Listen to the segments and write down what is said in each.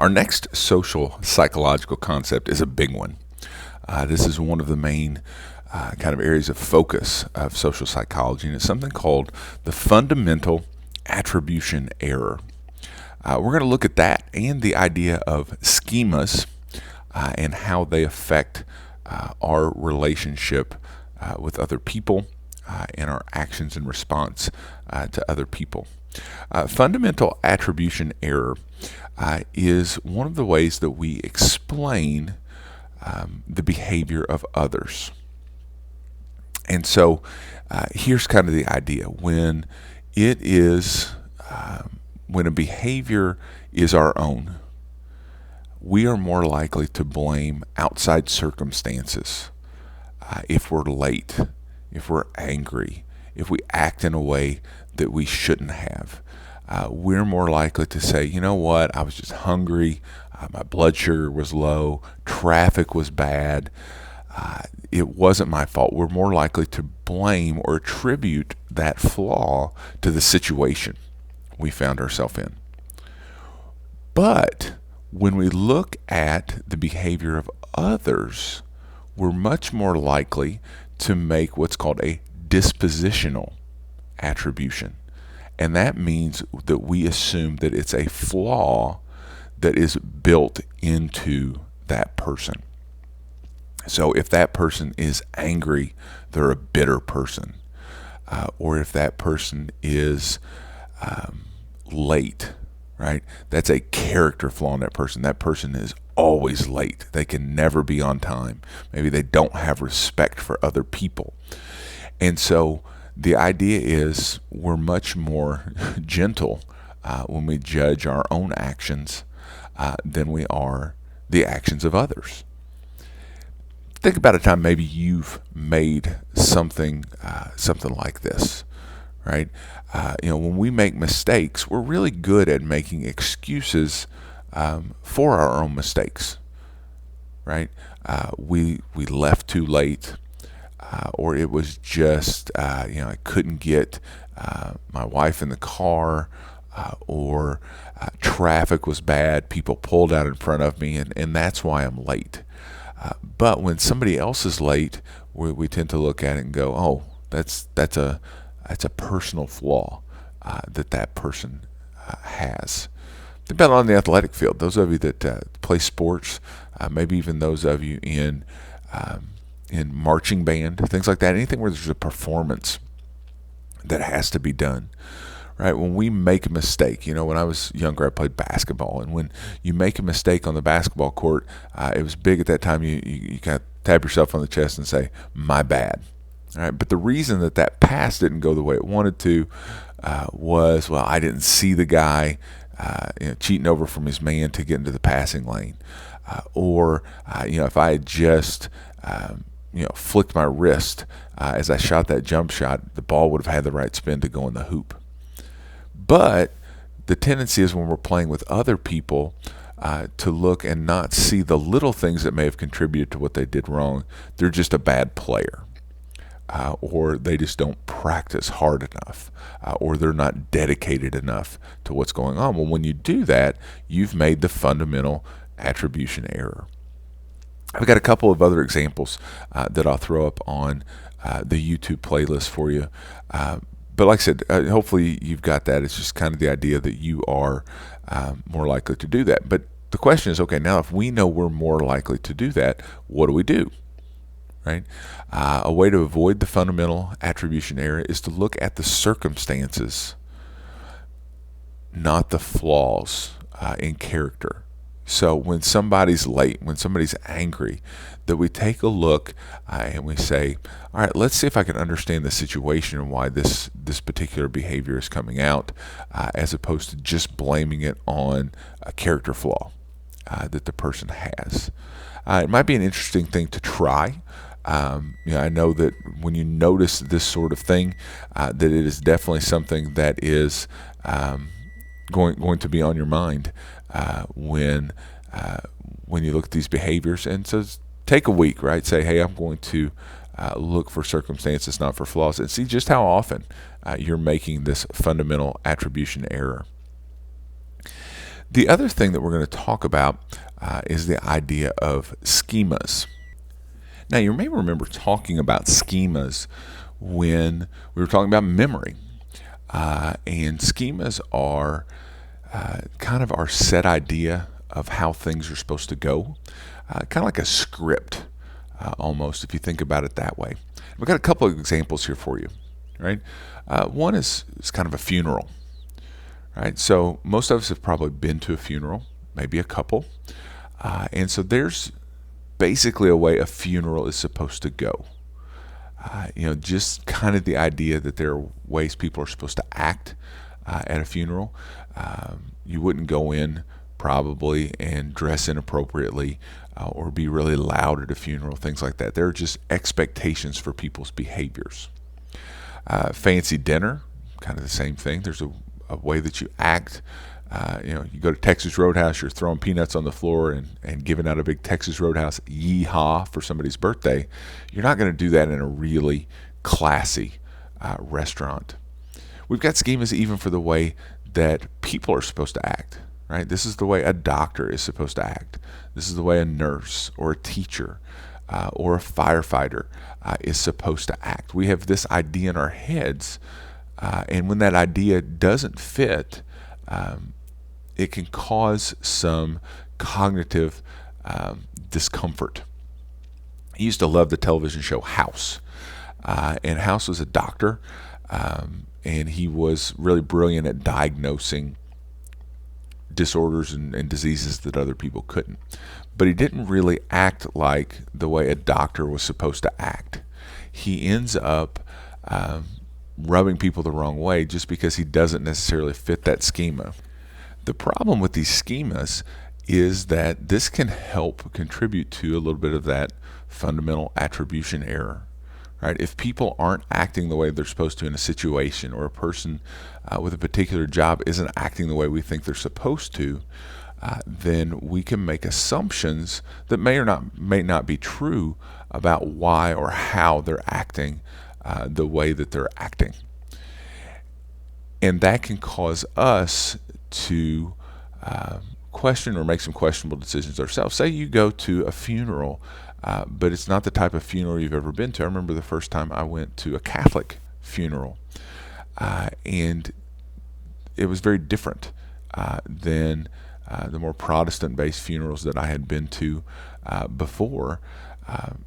Our next social psychological concept is a big one. This is one of the main kind of areas of focus of social psychology, and it's something called the fundamental attribution error. We're going to look at that and the idea of schemas and how they affect our relationship with other people and our actions in response to other people. Fundamental attribution error is one of the ways that we explain the behavior of others. And so here's kind of the idea. When it is, when a behavior is our own, we are more likely to blame outside circumstances. If we're late, if we're angry, if we act in a way that we shouldn't have, we're more likely to say, you know what, I was just hungry, my blood sugar was low, traffic was bad, it wasn't my fault. We're more likely to blame or attribute that flaw to the situation we found ourselves in. But when we look at the behavior of others, we're much more likely to make what's called a dispositional attribution. And that means that we assume that it's a flaw that is built into that person. So if that person is angry, they're a bitter person. Or if that person is late, right? That's a character flaw in that person. That person is always late. They can never be on time. Maybe they don't have respect for other people. And so the idea is we're much more gentle when we judge our own actions than we are the actions of others. Think about a time maybe you've made something like this, right? When we make mistakes, we're really good at making excuses for our own mistakes, right? We left too late, or it was just I couldn't get my wife in the car, or traffic was bad, people pulled out in front of me, and that's why I'm late. But when somebody else is late, we tend to look at it and go, oh, that's a personal flaw that person has. Think about it on the athletic field. Those of you that play sports, maybe even those of you in marching band, things like that, anything where there's a performance that has to be done. Right? When we make a mistake, when I was younger, I played basketball, and when you make a mistake on the basketball court, it was big at that time. You kind of tap yourself on the chest and say, "My bad." All right? But the reason that pass didn't go the way it wanted to was, well, I didn't see the guy cheating over from his man to get into the passing lane, or if I had just flicked my wrist as I shot that jump shot, the ball would have had the right spin to go in the hoop. But the tendency is when we're playing with other people to look and not see the little things that may have contributed to what they did wrong. They're just a bad player, or they just don't practice hard enough, or they're not dedicated enough to what's going on. Well, when you do that, you've made the fundamental attribution error. I've got a couple of other examples that I'll throw up on the YouTube playlist for you. But like I said, hopefully you've got that. It's just kind of the idea that you are more likely to do that. But the question is, okay, now if we know we're more likely to do that, what do we do? Right? A way to avoid the fundamental attribution error is to look at the circumstances, not the flaws in character. So when somebody's late, when somebody's angry, that we take a look and we say, all right, let's see if I can understand the situation and why this particular behavior is coming out, as opposed to just blaming it on a character flaw that the person has. It might be an interesting thing to try. I know that when you notice this sort of thing, that it is definitely something that is going to be on your mind when you look at these behaviors. And so take a week, right? Say, hey, I'm going to look for circumstances, not for flaws, and see just how often you're making this fundamental attribution error. The other thing that we're going to talk about is the idea of schemas. Now, you may remember talking about schemas when we were talking about memory. And schemas are kind of our set idea of how things are supposed to go, kind of like a script almost, if you think about it that way. We've got a couple of examples here for you, right? One is kind of a funeral, right? So most of us have probably been to a funeral, maybe a couple. And so there's basically a way a funeral is supposed to go. Just kind of the idea that there are ways people are supposed to act at a funeral. You wouldn't go in probably and dress inappropriately or be really loud at a funeral, things like that. There are just expectations for people's behaviors. Fancy dinner, kind of the same thing. There's a way that you act. You go to Texas Roadhouse, you're throwing peanuts on the floor and giving out a big Texas Roadhouse yee-haw for somebody's birthday. You're not going to do that in a really classy restaurant. We've got schemas even for the way that people are supposed to act, right? This is the way a doctor is supposed to act. This is the way a nurse or a teacher or a firefighter is supposed to act. We have this idea in our heads, and when that idea doesn't fit, it can cause some cognitive discomfort. I used to love the television show House, and House was a doctor, and he was really brilliant at diagnosing disorders and diseases that other people couldn't. But he didn't really act like the way a doctor was supposed to act. He ends up rubbing people the wrong way just because he doesn't necessarily fit that schema. The problem with these schemas is that this can help contribute to a little bit of that fundamental attribution error. Right? If people aren't acting the way they're supposed to in a situation, or a person with a particular job isn't acting the way we think they're supposed to, then we can make assumptions that may not be true about why or how they're acting the way that they're acting. And that can cause us to question or make some questionable decisions ourselves. Say you go to a funeral, but it's not the type of funeral you've ever been to. I remember the first time I went to a Catholic funeral, and it was very different than the more Protestant-based funerals that I had been to before.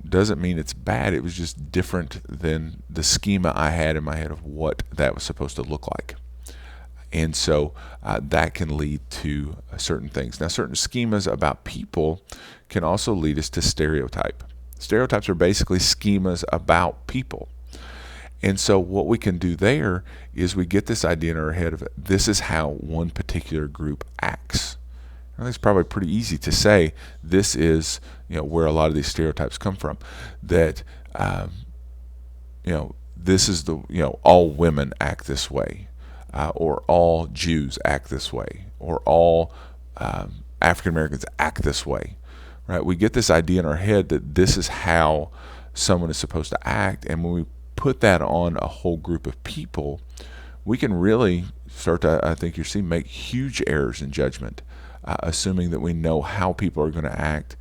Doesn't mean it's bad. It was just different than the schema I had in my head of what that was supposed to look like. And so that can lead to certain things. Now, certain schemas about people can also lead us to stereotype. Stereotypes are basically schemas about people. And so what we can do there is we get this idea in our head of this is how one particular group acts. I think it's probably pretty easy to say this is where a lot of these stereotypes come from. That this is all women act this way. Or all Jews act this way, or all African Americans act this way, right? We get this idea in our head that this is how someone is supposed to act, and when we put that on a whole group of people, we can really start to, I think you're seeing, make huge errors in judgment, assuming that we know how people are going to act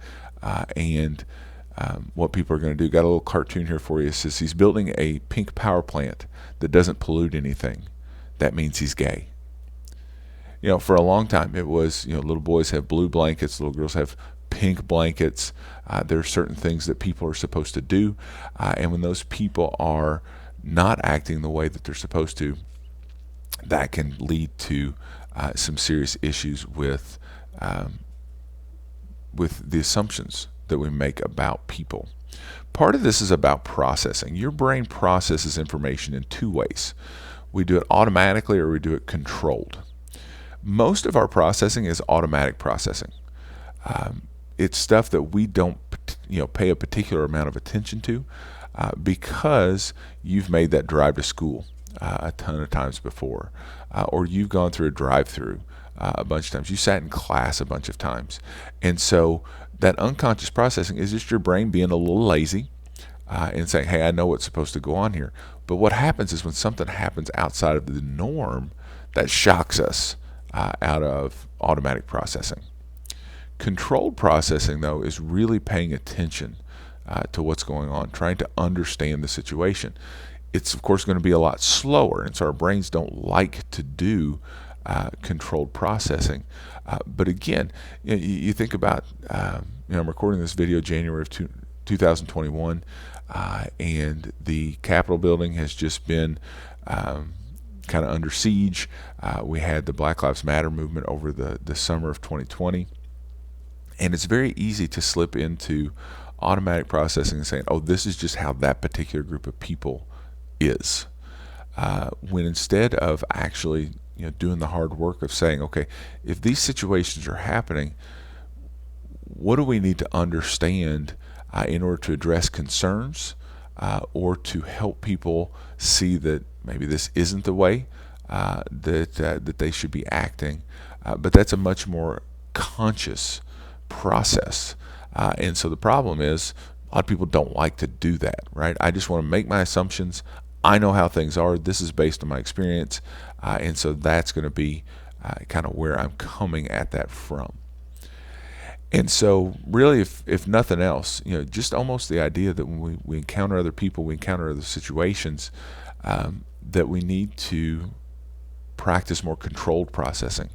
and what people are going to do. Got a little cartoon here for you. It says he's building a pink power plant that doesn't pollute anything. That means he's gay. For a long time it was, little boys have blue blankets, little girls have pink blankets. There are certain things that people are supposed to do, and when those people are not acting the way that they're supposed to, that can lead to some serious issues with the assumptions that we make about people. Part of this is about processing. Your brain processes information in two ways. We do it automatically, or we do it controlled. Most of our processing is automatic processing. It's stuff that we don't pay a particular amount of attention to because you've made that drive to school a ton of times before, or you've gone through a drive-through a bunch of times. You sat in class a bunch of times. And so that unconscious processing is just your brain being a little lazy and saying, hey, I know what's supposed to go on here. But what happens is when something happens outside of the norm, that shocks us out of automatic processing. Controlled processing, though, is really paying attention to what's going on, trying to understand the situation. It's, of course, going to be a lot slower, and so our brains don't like to do controlled processing. But again, you think about, I'm recording this video January of 2021, and the Capitol building has just been kind of under siege. We had the Black Lives Matter movement over the summer of 2020. And it's very easy to slip into automatic processing and saying, oh, this is just how that particular group of people is. When instead of actually doing the hard work of saying, okay, if these situations are happening, what do we need to understand in order to address concerns or to help people see that maybe this isn't the way that they should be acting. But that's a much more conscious process. And so the problem is a lot of people don't like to do that, right? I just want to make my assumptions. I know how things are. This is based on my experience. And so that's going to be kind of where I'm coming at that from. And so really, if nothing else, just almost the idea that when we encounter other people, we encounter other situations, that we need to practice more controlled processing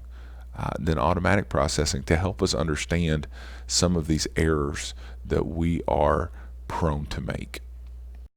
than automatic processing to help us understand some of these errors that we are prone to make.